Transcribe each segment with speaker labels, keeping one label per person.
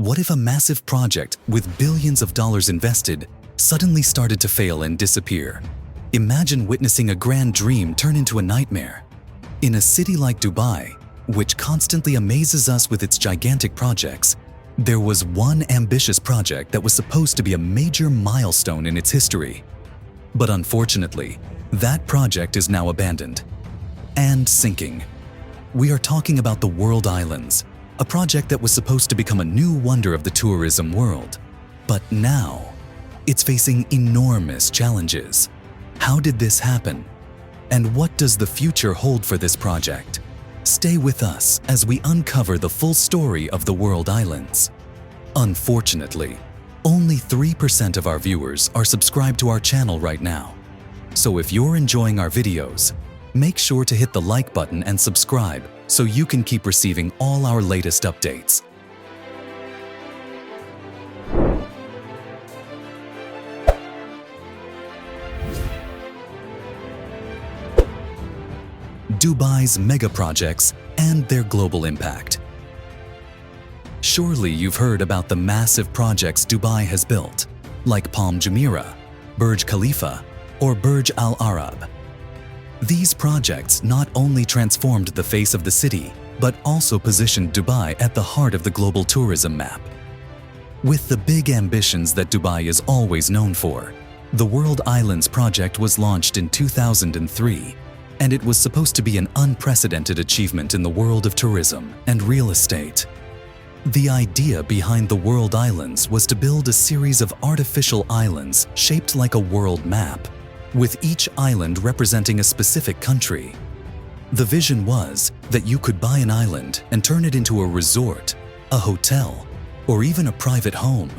Speaker 1: What if a massive project with billions of dollars invested suddenly started to fail and disappear? Imagine witnessing a grand dream turn into a nightmare. In a city like Dubai, which constantly amazes us with its gigantic projects, there was one ambitious project that was supposed to be a major milestone in its history. But unfortunately, that project is now abandoned and sinking. We are talking about the World Islands, a project that was supposed to become a new wonder of the tourism world. But now, it's facing enormous challenges. How did this happen? And what does the future hold for this project? Stay with us as we uncover the full story of the World Islands. Unfortunately, only 3% of our viewers are subscribed to our channel right now. So if you're enjoying our videos, make sure to hit the like button and subscribe so you can keep receiving all our latest updates. Dubai's mega projects and their global impact. Surely you've heard about the massive projects Dubai has built, like Palm Jumeirah, Burj Khalifa, or Burj Al Arab. These projects not only transformed the face of the city, but also positioned Dubai at the heart of the global tourism map. With the big ambitions that Dubai is always known for, the World Islands project was launched in 2003, and it was supposed to be an unprecedented achievement in the world of tourism and real estate. The idea behind the World Islands was to build a series of artificial islands shaped like a world map, with each island representing a specific country. The vision was that you could buy an island and turn it into a resort, a hotel, or even a private home.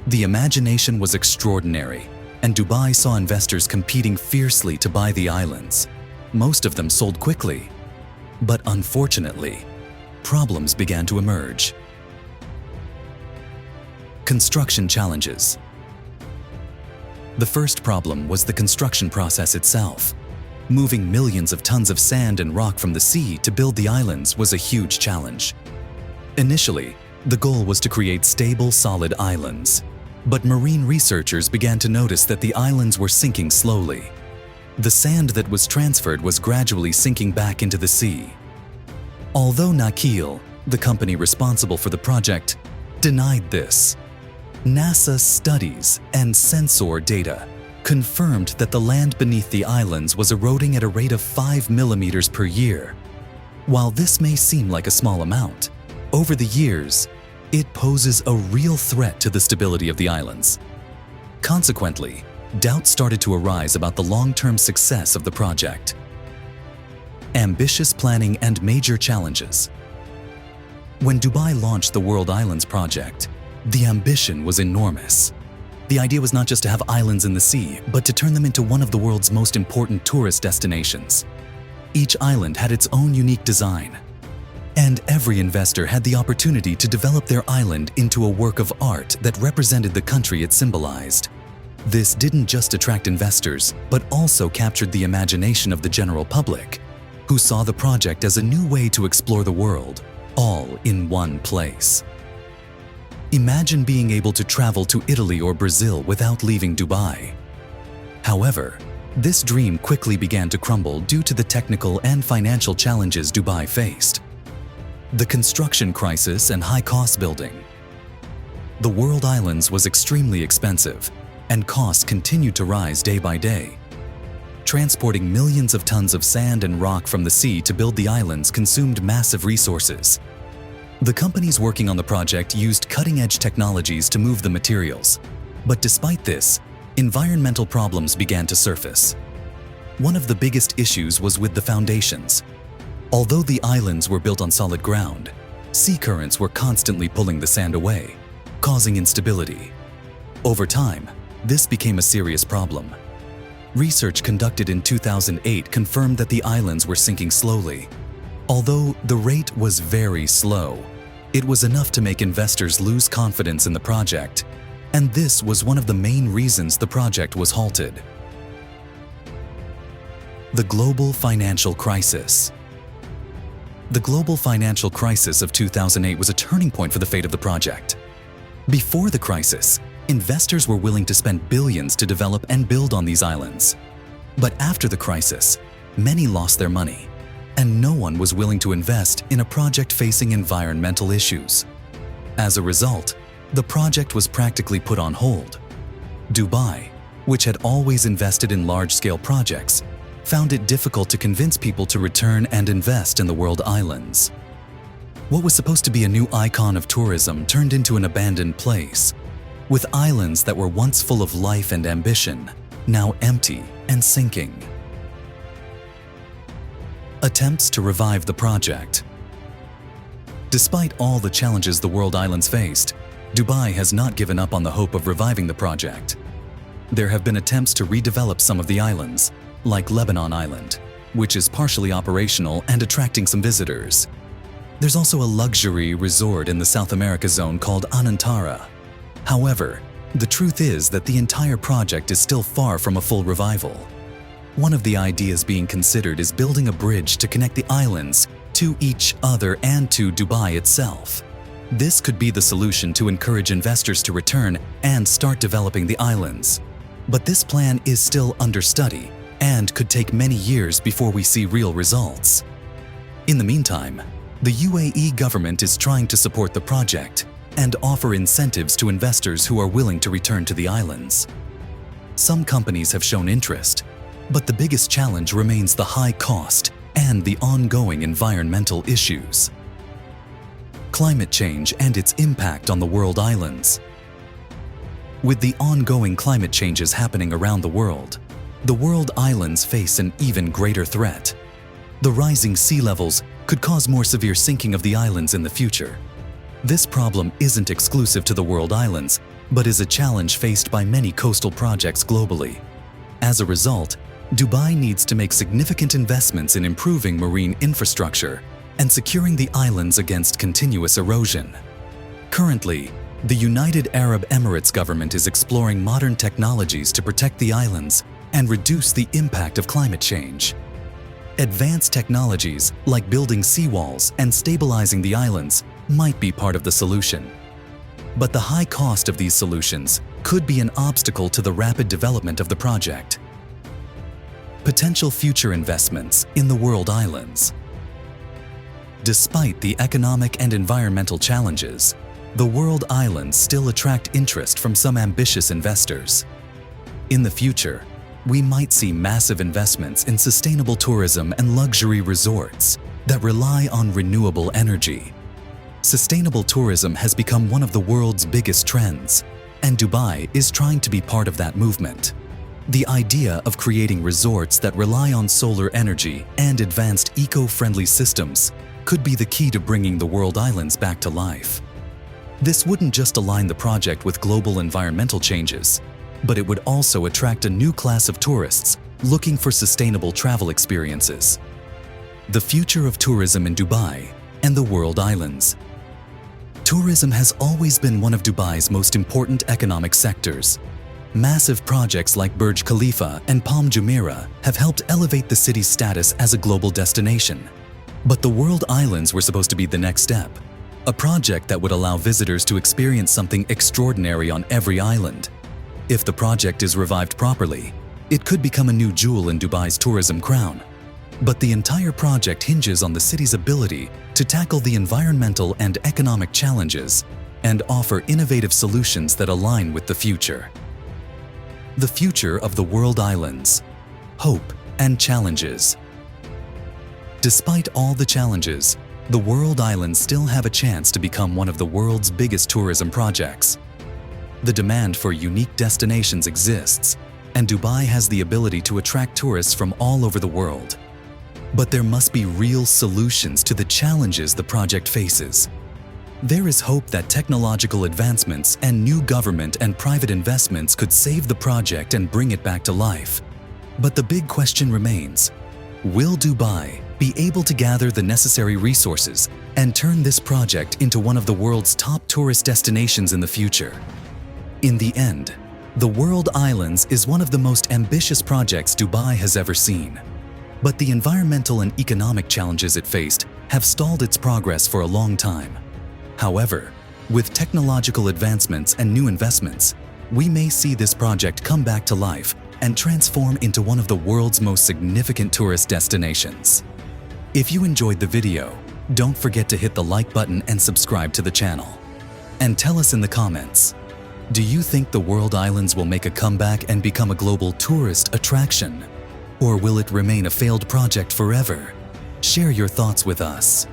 Speaker 1: The imagination was extraordinary, and Dubai saw investors competing fiercely to buy the islands. Most of them sold quickly, but unfortunately, problems began to emerge. Construction challenges. The first problem was the construction process itself. Moving millions of tons of sand and rock from the sea to build the islands was a huge challenge. Initially, the goal was to create stable, solid islands. But marine researchers began to notice that the islands were sinking slowly. The sand that was transferred was gradually sinking back into the sea. Although Nakheel, the company responsible for the project, denied this, NASA studies and sensor data confirmed that the land beneath the islands was eroding at a rate of 5 millimeters per year. While this may seem like a small amount, over the years, it poses a real threat to the stability of the islands. Consequently, doubts started to arise about the long-term success of the project. Ambitious planning and major challenges. When Dubai launched the World Islands project, the ambition was enormous. The idea was not just to have islands in the sea, but to turn them into one of the world's most important tourist destinations. Each island had its own unique design, and every investor had the opportunity to develop their island into a work of art that represented the country it symbolized. This didn't just attract investors, but also captured the imagination of the general public, who saw the project as a new way to explore the world, all in one place. Imagine being able to travel to Italy or Brazil without leaving Dubai. However, this dream quickly began to crumble due to the technical and financial challenges Dubai faced. The construction crisis and high cost building. The World Islands was extremely expensive, and costs continued to rise day by day. Transporting millions of tons of sand and rock from the sea to build the islands consumed massive resources. The companies working on the project used cutting-edge technologies to move the materials. But despite this, environmental problems began to surface. One of the biggest issues was with the foundations. Although the islands were built on solid ground, sea currents were constantly pulling the sand away, causing instability. Over time, this became a serious problem. Research conducted in 2008 confirmed that the islands were sinking slowly. Although the rate was very slow, it was enough to make investors lose confidence in the project, and this was one of the main reasons the project was halted. The global financial crisis. The global financial crisis of 2008 was a turning point for the fate of the project. Before the crisis, investors were willing to spend billions to develop and build on these islands. But after the crisis, many lost their money, and no one was willing to invest in a project facing environmental issues. As a result, the project was practically put on hold. Dubai, which had always invested in large-scale projects, found it difficult to convince people to return and invest in the world islands. What was supposed to be a new icon of tourism turned into an abandoned place, with islands that were once full of life and ambition, now empty and sinking. Attempts to revive the project. Despite all the challenges the world islands faced, Dubai has not given up on the hope of reviving the project. There have been attempts to redevelop some of the islands, like Lebanon Island, which is partially operational and attracting some visitors. There's also a luxury resort in the South America zone called Anantara. However, the truth is that the entire project is still far from a full revival. One of the ideas being considered is building a bridge to connect the islands to each other and to Dubai itself. This could be the solution to encourage investors to return and start developing the islands. But this plan is still under study and could take many years before we see real results. In the meantime, the UAE government is trying to support the project and offer incentives to investors who are willing to return to the islands. Some companies have shown interest, but the biggest challenge remains the high cost and the ongoing environmental issues. Climate change and its impact on the world islands. With the ongoing climate changes happening around the world islands face an even greater threat. The rising sea levels could cause more severe sinking of the islands in the future. This problem isn't exclusive to the world islands, but is a challenge faced by many coastal projects globally. As a result, Dubai needs to make significant investments in improving marine infrastructure and securing the islands against continuous erosion. Currently, the United Arab Emirates government is exploring modern technologies to protect the islands and reduce the impact of climate change. Advanced technologies like building seawalls and stabilizing the islands might be part of the solution. But the high cost of these solutions could be an obstacle to the rapid development of the project. Potential future investments in the world islands. Despite the economic and environmental challenges, the world islands still attract interest from some ambitious investors. In the future, we might see massive investments in sustainable tourism and luxury resorts that rely on renewable energy. Sustainable tourism has become one of the world's biggest trends, and Dubai is trying to be part of that movement. The idea of creating resorts that rely on solar energy and advanced eco-friendly systems could be the key to bringing the world islands back to life. This wouldn't just align the project with global environmental changes, but it would also attract a new class of tourists looking for sustainable travel experiences. The future of tourism in Dubai and the world islands. Tourism has always been one of Dubai's most important economic sectors. Massive projects like Burj Khalifa and Palm Jumeirah have helped elevate the city's status as a global destination. But the world islands were supposed to be the next step, a project that would allow visitors to experience something extraordinary on every island. If the project is revived properly, it could become a new jewel in Dubai's tourism crown. But the entire project hinges on the city's ability to tackle the environmental and economic challenges and offer innovative solutions that align with the future. The future of the world islands, hope and challenges. Despite all the challenges, the world islands still have a chance to become one of the world's biggest tourism projects. The demand for unique destinations exists, and Dubai has the ability to attract tourists from all over the world. But there must be real solutions to the challenges the project faces. There is hope that technological advancements and new government and private investments could save the project and bring it back to life. But the big question remains: will Dubai be able to gather the necessary resources and turn this project into one of the world's top tourist destinations in the future? In the end, the World Islands is one of the most ambitious projects Dubai has ever seen. But the environmental and economic challenges it faced have stalled its progress for a long time. However, With technological advancements and new investments, we may see this project come back to life and transform into one of the world's most significant tourist destinations. If you enjoyed the video, don't forget to hit the like button and subscribe to the channel. And tell us in the comments, do you think the World Islands will make a comeback and become a global tourist attraction? Or will it remain a failed project forever? Share your thoughts with us.